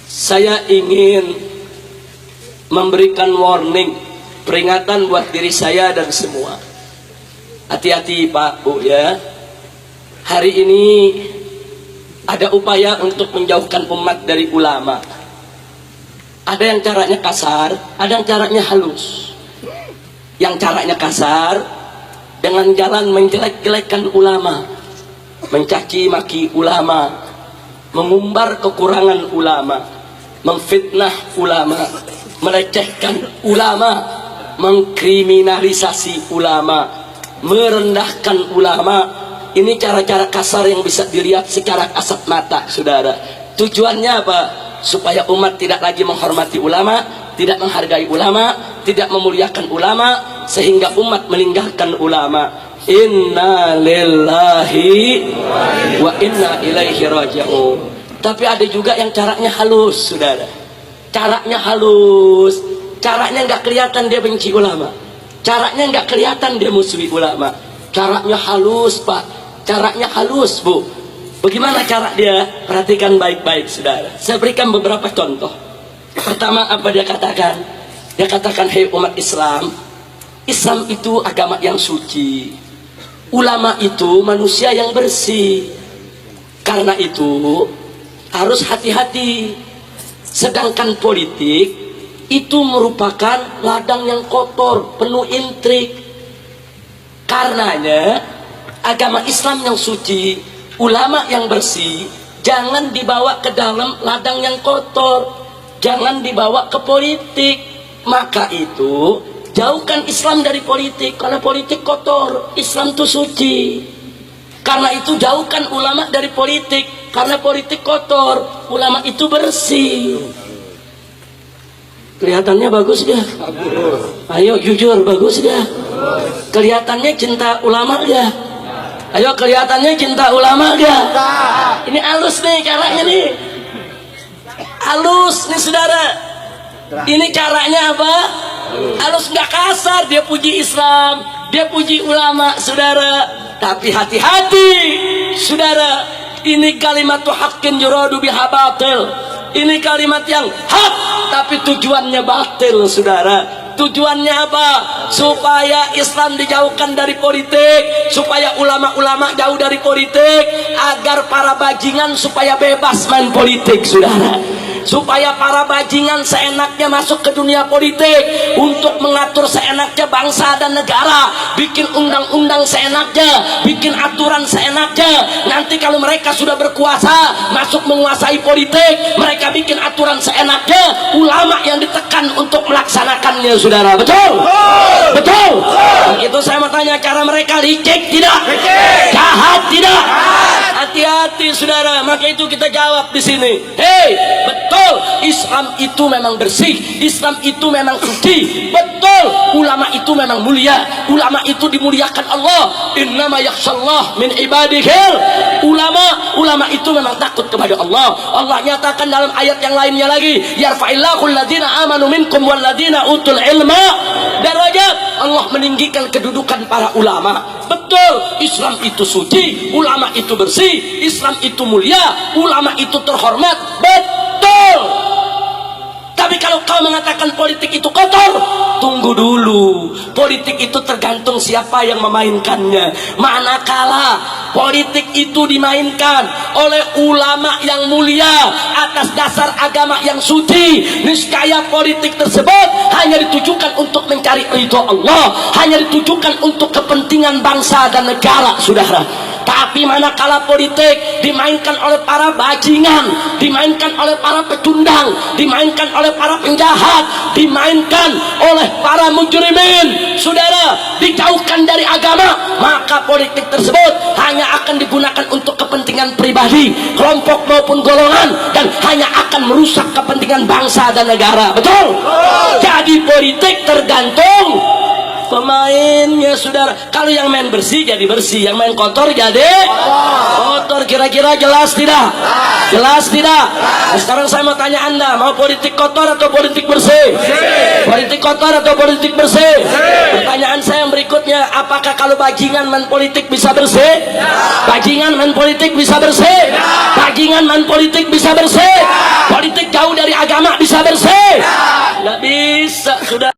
Saya ingin memberikan warning, peringatan buat diri saya dan semua. Hati-hati Pak Bu ya. Hari ini ada upaya untuk menjauhkan umat dari ulama. Ada yang caranya kasar, ada yang caranya halus. Yang caranya kasar dengan jalan menjelek-jelekan ulama, mencaci maki ulama, mengumbar kekurangan ulama, memfitnah ulama, melecehkan ulama, mengkriminalisasi ulama, merendahkan ulama. Ini cara-cara kasar yang bisa dilihat secara kasat mata, saudara. Tujuannya apa? Supaya umat tidak lagi menghormati ulama, tidak menghargai ulama, tidak memuliakan ulama, sehingga umat meninggalkan ulama. Inna lillahi wa inna ilaihi raji'un. Tapi ada juga yang caranya halus, saudara. Caranya halus, caranya nggak kelihatan dia benci ulama, caranya nggak kelihatan dia musuhi ulama. Caranya halus Pak, caranya halus Bu. Bagaimana cara dia? Perhatikan baik-baik saudara. Saya berikan beberapa contoh. Pertama, apa dia katakan? Dia katakan, hei umat Islam, Islam itu agama yang suci, ulama itu manusia yang bersih. Karena itu harus hati-hati. Sedangkan politik itu merupakan ladang yang kotor, penuh intrik. Karenanya agama Islam yang suci, ulama yang bersih, jangan dibawa ke dalam ladang yang kotor, jangan dibawa ke politik. Maka itu jauhkan Islam dari politik, karena politik kotor, Islam itu suci. Karena itu jauhkan ulama dari politik, karena politik kotor, ulama itu bersih. Kelihatannya bagus gak? Ayo jujur, bagus gak? Kelihatannya cinta ulama gak? Ayo kelihatannya cinta ulama gak? Ini halus nih caranya nih, halus nih saudara. Ini caranya apa? Halus, nggak kasar. Dia puji Islam, dia puji ulama, saudara. Tapi hati-hati, saudara. Ini kalimat haqqin yuradu biha batil. Ini kalimat yang hak, tapi tujuannya batil, saudara. Tujuannya apa? Supaya Islam dijauhkan dari politik, supaya ulama-ulama jauh dari politik, agar para bajingan supaya bebas main politik, saudara. Supaya para bajingan seenaknya masuk ke dunia politik untuk mengatur seenaknya bangsa dan negara, bikin undang-undang seenaknya, bikin aturan seenaknya. Nanti kalau mereka sudah berkuasa, masuk menguasai politik, mereka bikin aturan seenaknya, ulama yang ditekan untuk melaksanakannya, saudara. Betul? Betul? Itu saya mau tanya, cara mereka licik tidak? Jahat tidak? Hati-hati saudara. Maka itu kita jawab di sini. Hei, betul, Islam itu memang bersih, Islam itu memang suci. Betul, ulama itu memang mulia, ulama itu dimuliakan Allah. Innama yakhshallah min ibadihil ulama. Ulama itu memang takut kepada Allah. Allah nyatakan dalam ayat yang lainnya lagi, yarfa'illahu alladhina amanu minkum walladhina utul ilma darajat. Allah meninggikan kedudukan para ulama. Betul, Islam itu suci, ulama itu bersih, Islam itu mulia, ulama itu terhormat. Betul. Tapi kalau kau mengatakan politik itu kotor, tunggu dulu. Politik itu tergantung siapa yang memainkannya. Manakala politik itu dimainkan oleh ulama yang mulia atas dasar agama yang suci, niscaya politik tersebut hanya ditujukan untuk mencari ridho Allah, hanya ditujukan untuk kepentingan bangsa dan negara, saudara. Tapi manakala politik dimainkan oleh para bajingan, dimainkan oleh para pecundang, dimainkan oleh para penjahat, dimainkan oleh para mujrimin, saudara, dijauhkan dari agama, maka politik tersebut hanya akan digunakan untuk kepentingan pribadi, kelompok maupun golongan, dan hanya akan merusak kepentingan bangsa dan negara. Betul? Jadi politik tergantung pemainnya saudara. Kalau yang main bersih jadi bersih, yang main kotor jadi kotor. Kira-kira jelas tidak? Jelas tidak? Nah, sekarang saya mau tanya Anda, mau politik kotor atau politik bersih? Politik kotor atau politik bersih? Pertanyaan saya yang berikutnya, apakah kalau bajingan main politik bisa bersih? Bajingan main politik bisa bersih? Bajingan main politik bisa bersih? Politik jauh dari agama bisa bersih? Nggak bisa, sudah.